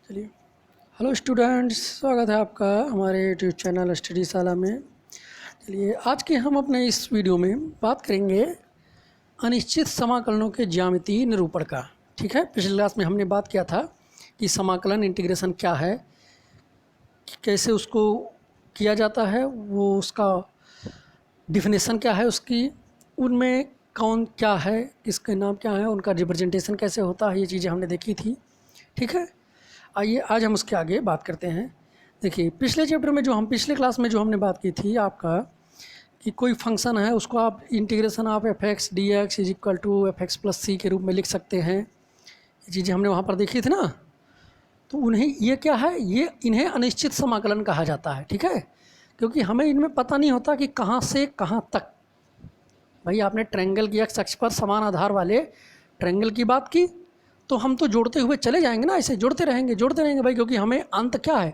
चलिए, hello students, स्वागत है आपका हमारे यूट्यूब चैनल स्टडी शाला में। चलिए, आज के हम अपने इस वीडियो में बात करेंगे अनिश्चित समाकलनों के ज्यामितीय निरूपण का। ठीक है, पिछले क्लास में हमने बात किया था कि समाकलन इंटीग्रेशन क्या है, कैसे उसको किया जाता है, वो उसका डिफिनेशन क्या है उसकी, उनमें कौन क्या है, किसके नाम क्या है, उनका रिप्रेजेंटेशन कैसे होता है, ये चीज़ें हमने देखी थी। ठीक है, आइए आज हम उसके आगे बात करते हैं। देखिए, पिछले चैप्टर में पिछले क्लास में जो हमने बात की थी आपका कि कोई फंक्शन है उसको आप integration of F X D X is equal to F X plus C के रूप में लिख सकते हैं। ये चीज़ें हमने वहाँ पर देखी थी ना। तो उन्हें ये क्या है, ये इन्हें अनिश्चित समाकलन कहा जाता है। ठीक है, क्योंकि हमें इनमें पता नहीं होता कि कहाँ से कहाँ तक। भाई, आपने ट्रायंगल की एक्स अक्ष पर समान आधार वाले ट्रायंगल की बात की, तो हम तो जोड़ते हुए चले जाएंगे ना, ऐसे जोड़ते रहेंगे भाई, क्योंकि हमें अंत क्या है,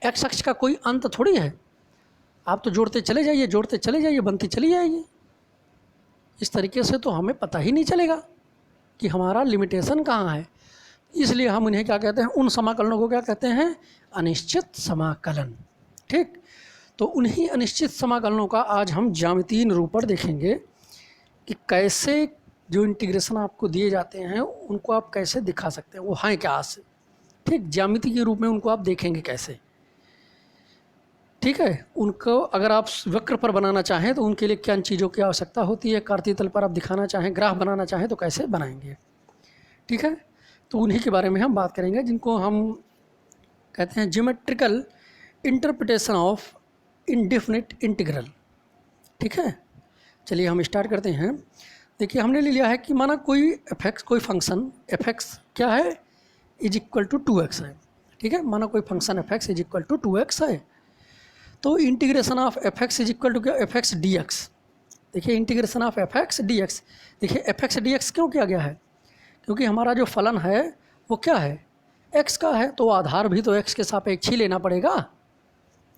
एक्स अक्ष का कोई अंत थोड़ी है। आप तो जोड़ते चले जाइए, बनती चली जाएगी। इस तरीके से तो हमें पता ही नहीं चलेगा कि हमारा लिमिटेशन कहाँ है। इसलिए हम उन्हें क्या कहते हैं, उन समाकलनों को क्या कहते हैं, अनिश्चित समाकलन। ठीक, तो उन्हीं अनिश्चित समाकलनों का आज हम ज्यामितीय निरूपण देखेंगे कि कैसे जो इंटीग्रेशन आपको दिए जाते हैं उनको आप कैसे दिखा सकते हैं, वो हैं क्या से। ठीक, ज्यामिति के रूप में उनको आप देखेंगे कैसे। ठीक है, उनको अगर आप वक्र पर बनाना चाहें तो उनके लिए क्या चीज़ों की आवश्यकता होती है, कार्तीय तल पर आप दिखाना चाहें, ग्राफ बनाना चाहें तो कैसे बनाएंगे। ठीक है, तो उन्हीं के बारे में हम बात करेंगे, जिनको हम कहते हैं geometrical interpretation of indefinite integral. ठीक है, चलिए हम स्टार्ट करते हैं। देखिए, हमने ले लिया है कि माना कोई एफ एक्स, कोई फंक्शन एफ एक्स क्या है, इज इक्वल टू 2x है। ठीक है, माना कोई function F X is equal to 2x है, तो integration of F X is equal to क्या, एफ एक्स डी एक्स। देखिए, integration of F X D X. देखिए, एफ एक्स डी एक्स क्यों किया गया है, क्योंकि हमारा जो फलन है वो क्या है, एक्स का है, तो आधार भी तो एक्स के सापेक्ष ही लेना पड़ेगा।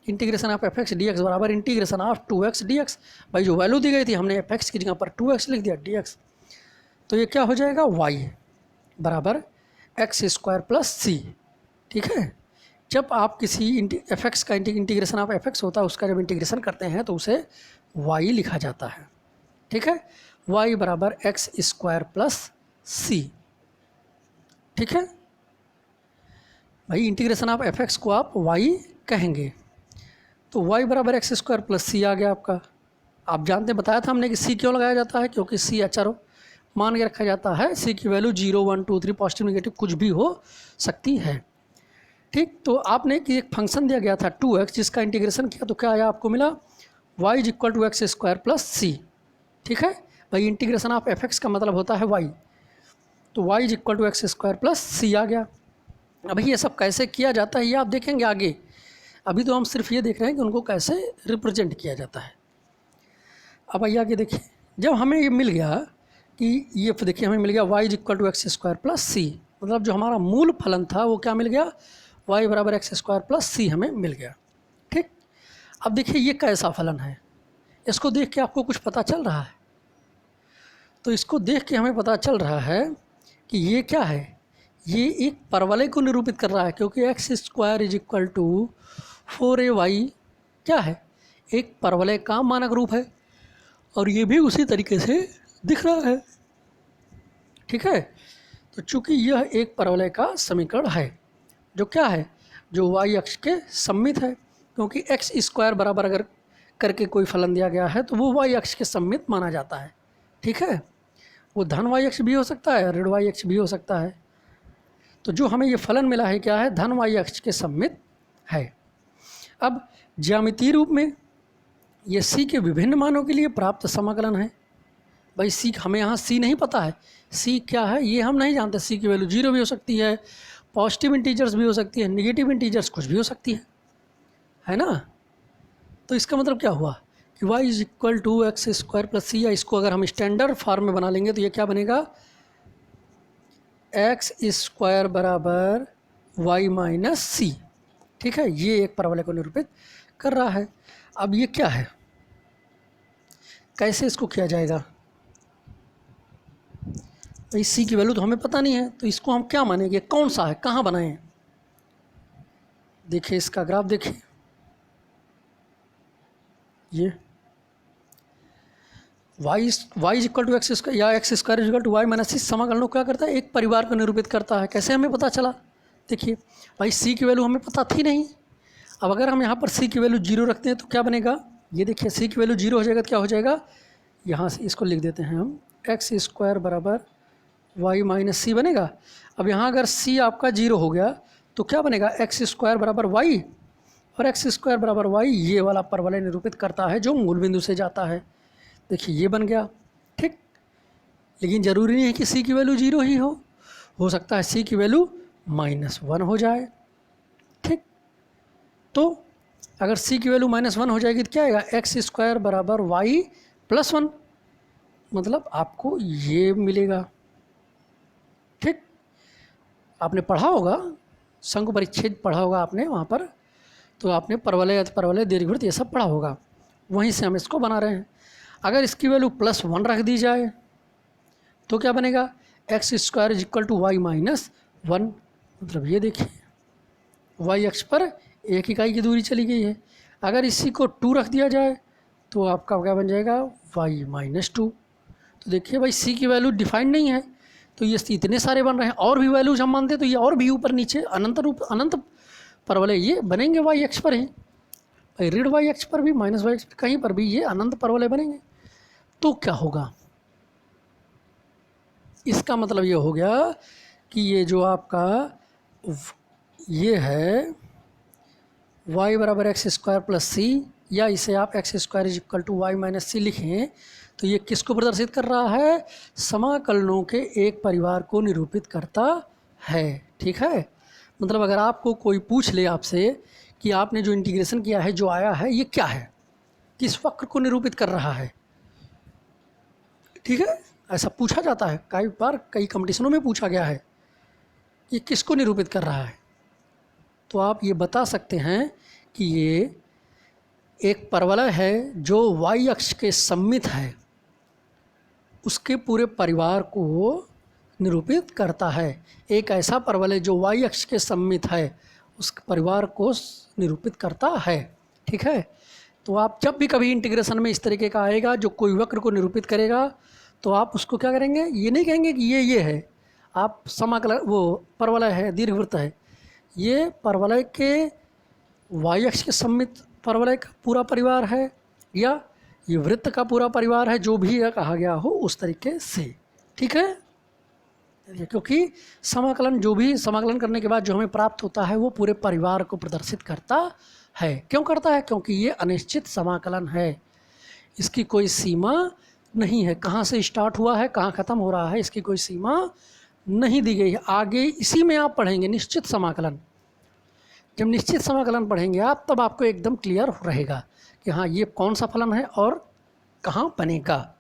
Integration of F X D X बराबर integration of 2x D X. भाई, जो वैल्यू दी गई थी हमने एफ एक्स की जगह पर 2x लिख दिया डी एक्स, तो ये क्या हो जाएगा, y बराबर एक्स स्क्वायर प्लस सी। ठीक है, जब आप किसी एफ एक्स का इंटीग्रेशन ऑफ एफ एक्स होता है, उसका जब इंटीग्रेशन करते हैं तो उसे y लिखा जाता है। ठीक है, y बराबर एक्स स्क्वायर प्लस सी। ठीक है भाई, इंटीग्रेशन ऑफ एफ एक्स को आप y कहेंगे, तो y बराबर एक्स स्क्वायर प्लस सी आ गया आपका। आप जानते हैं, बताया था हमने कि c क्यों लगाया जाता है, क्योंकि c अचर मान के रखा जाता है। c की वैल्यू 0 1 2 3 पॉजिटिव नेगेटिव कुछ भी हो सकती है। ठीक, तो आपने कि एक फंक्शन दिया गया था 2x, जिसका इंटीग्रेशन किया तो क्या आया, आपको मिला y is equal to X square plus C. ठीक है भाई, इंटीग्रेशन ऑफ एफ एक्स का मतलब होता है y, तो y is equal to X square plus C आ गया। अब ये सब कैसे किया जाता है ये आप देखेंगे आगे। अभी तो हम सिर्फ ये देख रहे हैं कि उनको कैसे रिप्रेजेंट किया जाता है। अब आइए आगे देखिए, जब हमें ये मिल गया कि ये देखिए हमें मिल गया y is equal to X square plus C, मतलब जो हमारा मूल फलन था वो क्या मिल गया, y बराबर एक्स स्क्वायर प्लस सी हमें मिल गया। ठीक, अब देखिए ये कैसा फलन है, इसको देख के आपको कुछ पता चल रहा है। तो इसको देख के हमें पता चल रहा है कि ये क्या है, ये एक परवलय को निरूपित कर रहा है, क्योंकि X square is equal to 4ay क्या है, एक परवलय का मानक रूप है, और ये भी उसी तरीके से दिख रहा है। ठीक है, तो चूंकि यह एक परवलय का समीकरण है जो क्या है, जो y अक्ष के सममित है, क्योंकि एक्स स्क्वायर बराबर अगर करके कोई फलन दिया गया है तो वो y अक्ष के सममित माना जाता है। ठीक है, वो धन y अक्ष भी हो सकता है, ऋण y अक्ष भी हो सकता है। तो जो हमें ये फलन मिला है क्या है, धन y अक्ष के सममित है। अब ज्यामितीय रूप में ये c के विभिन्न मानों के लिए प्राप्त समाकलन है। भाई c, हमें यहाँ c नहीं पता है, c क्या है ये हम नहीं जानते। c की वैल्यू 0 भी हो सकती है, पॉजिटिव इंटीजर्स भी हो सकती है, निगेटिव इंटीजर्स कुछ भी हो सकती है ना। तो इसका मतलब क्या हुआ कि y is equal to X square plus C, या इसको अगर हम स्टैंडर्ड फॉर्म में बना लेंगे तो ये क्या बनेगा, एक्स स्क्वायर बराबर y माइनस सी। ठीक है, ये एक परवलय को निरूपित कर रहा है। अब ये क्या है, कैसे इसको किया जाएगा, इस सी की वैल्यू तो हमें पता नहीं है, तो इसको हम क्या मानेंगे, कौन सा है, कहाँ बनाएं। देखिए इसका ग्राफ देखिए, ये Y is equal to X square या X square is equal to Y minus C समाकलन को क्या करता है, एक परिवार को निरूपित करता है। कैसे हमें पता चला, देखिए भाई सी की वैल्यू हमें पता थी नहीं। अब अगर हम यहाँ पर सी की वैल्यू 0 रखते हैं तो क्या बनेगा, ये देखिए सी की वैल्यू 0 हो जाएगा तो क्या हो जाएगा, यहाँ से इसको लिख देते हैं हम, एक्स स्क्वायर बराबर वाई माइनस सी बनेगा। अब यहाँ अगर सी आपका 0 हो गया तो क्या बनेगा, एक्स स्क्वायर बराबर वाई, और एक्स स्क्वायर बराबर वाई ये वाला परवलय निरूपित करता है जो मूल बिंदु से जाता है। देखिए ये बन गया, ठीक। लेकिन ज़रूरी नहीं है कि सी की वैल्यू 0 ही हो सकता है सी की वैल्यू -1 हो जाए, ठीक। तो अगर सी की वैल्यू -1 हो जाएगी तो क्या आएगा, एक्स स्क्वायर बराबर वाई प्लस 1, मतलब आपको ये मिलेगा, ठीक। आपने पढ़ा होगा, शंकु परिच्छेद पढ़ा होगा आपने वहाँ पर, तो आपने परवलय परवलय दीर्घवृत्त ये सब पढ़ा होगा, वहीं से हम इसको बना रहे हैं। अगर इसकी वैल्यू +1 रख दी जाए तो क्या बनेगा, X square is equal to Y minus 1, मतलब ये देखिए वाई अक्ष पर 1 इकाई की दूरी चली गई है। अगर इसी को 2 रख दिया जाए तो आपका क्या बन जाएगा, वाई -2। तो देखिए भाई सी की वैल्यू डिफाइंड नहीं है तो ये इतने सारे बन रहे हैं, और भी वैल्यूज हम मानते हैं तो ये और भी ऊपर नीचे अनंत परवलय ये बनेंगे वाई अक्ष पर ही, भाई ऋण वाई अक्ष पर भी माइनस वाई अक्ष पर कहीं पर भी ये अनंत परवलय बनेंगे। तो क्या होगा, इसका मतलब ये हो गया कि ये जो आपका ये है y बराबर एक्स स्क्वायर प्लस सी, या इसे आप X square is equal to Y minus C लिखें तो ये किसको प्रदर्शित कर रहा है, समाकलनों के एक परिवार को निरूपित करता है, ठीक है। मतलब अगर आपको कोई पूछ ले आपसे कि आपने जो इंटीग्रेशन किया है जो आया है ये क्या है, किस वक्र को निरूपित कर रहा है, ठीक है, ऐसा पूछा जाता है, कई बार कई कंपटीशनों में पूछा गया है ये किसको निरूपित कर रहा है, तो आप ये बता सकते हैं कि ये एक परवलय है जो वाई अक्ष के सममित है, उसके पूरे परिवार को निरूपित करता है। एक ऐसा परवलय जो वाई अक्ष के सममित है उस परिवार को निरूपित करता है, ठीक है। तो आप जब भी कभी इंटीग्रेशन में इस तरीके का आएगा जो कोई वक्र को निरूपित करेगा तो आप उसको क्या करेंगे, ये नहीं कहेंगे कि ये है, आप समाकलन वो परवलय है दीर्घवृत्त है, ये परवलय के वाई अक्ष के सममित परवलय का पूरा परिवार है या ये वृत्त का पूरा परिवार है, जो भी कहा गया हो उस तरीके से, ठीक है। क्योंकि समाकलन जो भी समाकलन करने के बाद जो हमें प्राप्त होता है वो पूरे परिवार को प्रदर्शित करता है। क्यों करता है, क्योंकि ये अनिश्चित समाकलन है, इसकी कोई सीमा नहीं है, कहाँ से स्टार्ट हुआ है कहाँ ख़त्म हो रहा है इसकी कोई सीमा नहीं दी गई है। आगे इसी में आप पढ़ेंगे निश्चित समाकलन, जब निश्चित समाकलन पढ़ेंगे आप तब आपको एकदम क्लियर रहेगा कि हाँ ये कौन सा फलन है और कहाँ बनेगा,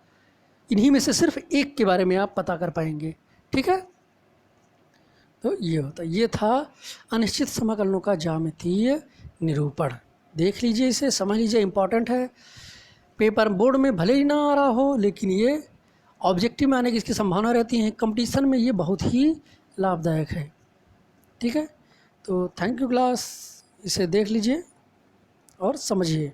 इन्हीं में से सिर्फ एक के बारे में आप पता कर पाएंगे, ठीक है। तो ये होता, ये था अनिश्चित समाकलनों का ज्यामितीय निरूपण। देख लीजिए, इसे समझ लीजिए, इम्पॉर्टेंट है, पेपर बोर्ड में भले ही ना आ रहा हो लेकिन ये ऑब्जेक्टिव में आने की इसकी संभावना रहती है, कंपटीशन में ये बहुत ही लाभदायक है, ठीक है। तो थैंक यू क्लास, इसे देख लीजिए और समझिए।